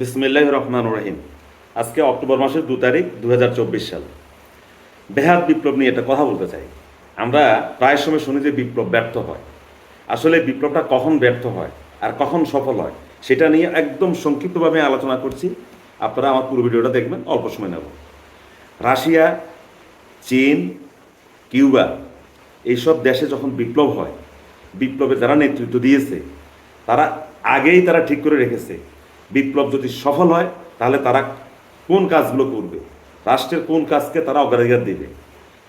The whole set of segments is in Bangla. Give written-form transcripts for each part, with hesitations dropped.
বিসমিল্লাহির রহমানির রহিম। আজকে অক্টোবর মাসের 2 তারিখ 2024 সাল। বেহাত বিপ্লব নিয়ে একটা কথা বলতে চাই। আমরা প্রায় সময় শুনি যে বিপ্লব ব্যর্থ হয়। আসলে বিপ্লবটা কখন ব্যর্থ হয় আর কখন সফল হয় সেটা নিয়ে একদম সংক্ষিপ্তভাবে আলোচনা করছি। আপনারা আমার পুরো ভিডিওটা দেখবেন, অল্প সময় নেব। রাশিয়া, চীন, কিউবা এইসব দেশে যখন বিপ্লব হয়, বিপ্লবে যারা নেতৃত্ব দিয়েছে তারা আগেই ঠিক করে রেখেছে বিপ্লব যদি সফল হয় তাহলে তারা কোন কাজগুলো করবে, রাষ্ট্রের কোন কাজকে তারা অগ্রাধিকার দেবে।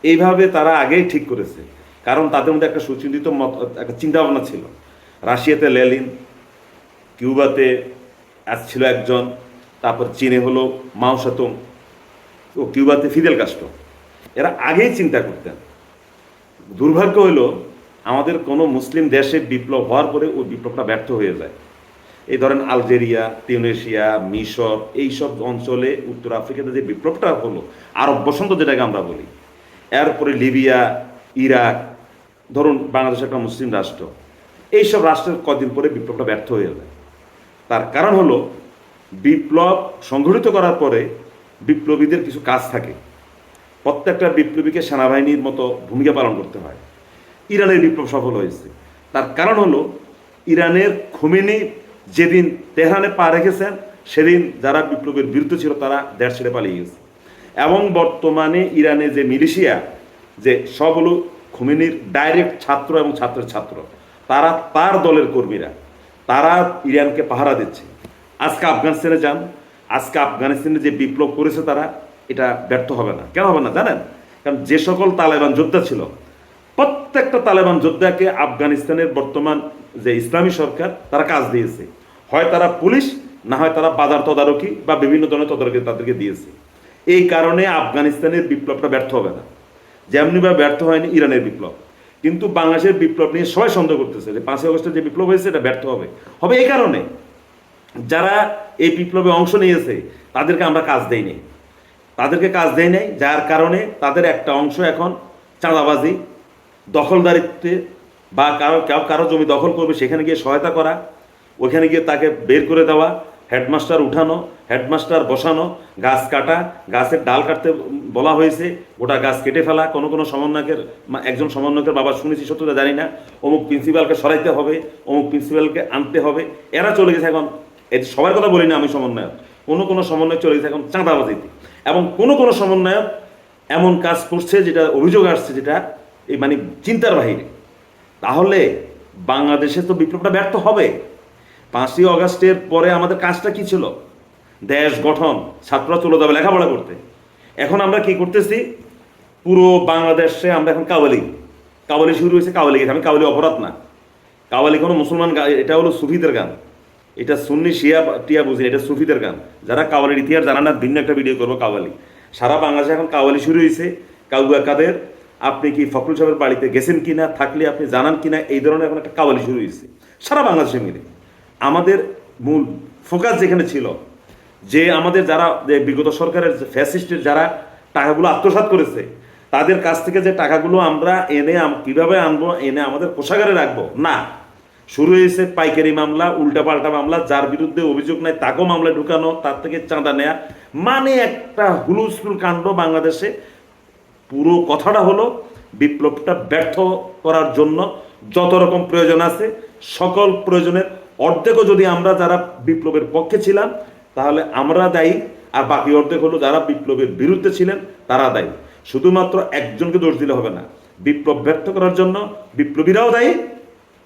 এইভাবে তারা আগেই ঠিক করেছে, কারণ তাদের মধ্যে একটা সুচিন্তিত একটা চিন্তাভাবনা ছিল। রাশিয়াতে লেনিন, কিউবাতে ছিল একজন, তারপর চীনে হলো মাও সেতুং, ও কিউবাতে ফিদেল কাস্ট্রো। এরা আগেই চিন্তা করতেন। দুর্ভাগ্য হলো আমাদের কোনো মুসলিম দেশে বিপ্লব হওয়ার পরে ওই বিপ্লবটা ব্যর্থ হয়ে যায়। এই ধরেন আলজেরিয়া, তিউনেশিয়া, মিশর, এইসব অঞ্চলে উত্তর আফ্রিকাতে যে বিপ্লবটা হলো, আরব বসন্ত যেটাকে আমরা বলি, এরপরে লিবিয়া, ইরাক, ধরুন বাংলাদেশ একটা মুসলিম রাষ্ট্র, এইসব রাষ্ট্রের কদিন পরে বিপ্লবটা ব্যর্থ হয়ে যায়। তার কারণ হলো বিপ্লব সংগঠিত করার পরে বিপ্লবীদের কিছু কাজ থাকে। প্রত্যেকটা বিপ্লবীকে সেনাবাহিনীর মতো ভূমিকা পালন করতে হয়। ইরানের বিপ্লব সফল হয়েছে, তার কারণ হলো ইরানের খোমেনি যেদিন তেহরানে পা রেখেছেন সেদিন যারা বিপ্লবের বিরুদ্ধে ছিল তারা দেশ ছেড়ে পালিয়ে গেছে। এবং বর্তমানে ইরানে যে মিলিশিয়া, যে সব হলো খোমেনির ডাইরেক্ট ছাত্র এবং ছাত্রের ছাত্র, তারা তার দলের কর্মীরা, তারা ইরানকে পাহারা দিচ্ছে। আজকে আফগানিস্তানে যান, আজকে আফগানিস্তানে যে বিপ্লব করেছে তারা, এটা ব্যর্থ হবে না। কেন হবে না জানেন? কারণ যে সকল তালেবান যোদ্ধা ছিল, প্রত্যেকটা তালেবান যোদ্ধাকে আফগানিস্তানের বর্তমান যে ইসলামী সরকার তারা কাজ দিয়েছে। হয় তারা পুলিশ, না হয় তারা বাজার তদারকি বা বিভিন্ন ধরনের তদারকি তাদেরকে দিয়েছে। এই কারণে আফগানিস্তানের বিপ্লবটা ব্যর্থ হবে না, যেমনিভাবে ব্যর্থ হয়নি ইরানের বিপ্লব। কিন্তু বাংলাদেশের বিপ্লব নিয়ে সবাই সন্দেহ করতেছে যে 5ই আগস্টের যে বিপ্লব হয়েছে এটা ব্যর্থ হবে। হবে এই কারণে যারা এই বিপ্লবে অংশ নিয়েছে তাদেরকে আমরা কাজ দেই নাই, তাদেরকে কাজ দেয় নাই, যার কারণে তাদের একটা অংশ এখন চাঁদাবাজি, দখলদারিত্বে বা কারো জমি দখল করবে সেখানে গিয়ে সহায়তা করা, ওখানে গিয়ে তাকে বের করে দেওয়া, হেডমাস্টার উঠানো, হেডমাস্টার বসানো, গাছ কাটা, গাছের ডাল কাটতে বলা হয়েছে, ওটা গাছ কেটে ফেলা। কোনো সমন্বয়কের একজন সমন্বয়কের বাবা শুনেছি, সত্যতা জানি না, অমুক প্রিন্সিপালকে সরাইতে হবে, অমুক প্রিন্সিপালকে আনতে হবে। এরা চলে গেছে এখন, এটি সবার কথা বলি না আমি, সমন্বয়ক কোনো সমন্বয়ক চলে গেছে এখন চাঁদাবাজিতে। এবং কোনো সমন্বয়ক এমন কাজ করছে যেটা অভিযোগ আসছে, যেটা এই চিন্তার বাহিরে। তাহলে বাংলাদেশে তো বিপ্লবটা ব্যর্থ হবে। 5ই আগস্টের পরে আমাদের কাজটা কি ছিল? দেশ গঠন, ছাত্ররা চলে যাবে লেখাপড়া করতে। এখন আমরা কি করতেছি? পুরো বাংলাদেশে আমরা এখন কাওয়ালি শুরু হয়েছে। কাওয়ালি গেছে, আমি কাওয়ালি অপরাধ না, কাওয়ালি কোনো মুসলমান গান, এটা হলো সুফিদের গান, এটা সুন্নি শিয়া টিয়া বুঝি, এটা সুফিদের গান। যারা কাওয়ালির ইতিহাস জানা না, ভিন্ন একটা ভিডিও করবো। কাওয়ালি সারা বাংলাদেশে এখন কাওয়ালি শুরু হয়েছে। কাউয়া কাদের, আপনি কি ফখরুল সাহেবের বাড়িতে গেছেন কিনা, থাকলে আপনি জানান কিনা, এই ধরনের এখন একটা কাওয়ালি শুরু হয়েছে সারা বাংলাদেশে মিলে। আমাদের মূল ফোকাস যেখানে ছিল, যে আমাদের যারা বিগত সরকারের ফ্যাসিস্টের যারা টাকাগুলো আত্মসাৎ করেছে, তাদের কাছ থেকে যে টাকাগুলো আমরা এনে কীভাবে আনবো, এনে আমাদের কোষাগারে রাখবো, না, শুরু হয়েছে পাইকারি মামলা, উল্টাপাল্টা মামলা, যার বিরুদ্ধে অভিযোগ নাই তাকেও মামলায় ঢুকানো, তার থেকে চাঁদা নেয়া, একটা হুলুস্থুল কাণ্ড বাংলাদেশে। পুরো কথাটা হলো বিপ্লবটা ব্যর্থ করার জন্য যত রকম প্রয়োজন আছে, সকল প্রয়োজনের অর্ধেকও যদি আমরা যারা বিপ্লবের পক্ষে ছিলাম তাহলে আমরা দায়ী, আর বাকি অর্ধেক হলো যারা বিপ্লবের বিরুদ্ধে ছিলেন তারা দায়ী। শুধুমাত্র একজনকে দোষ দিলে হবে না, বিপ্লব ব্যর্থ করার জন্য বিপ্লবীরাও দায়ী,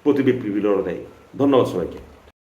প্রতি বিপ্লবীরাও দায়ী। ধন্যবাদ সবাইকে।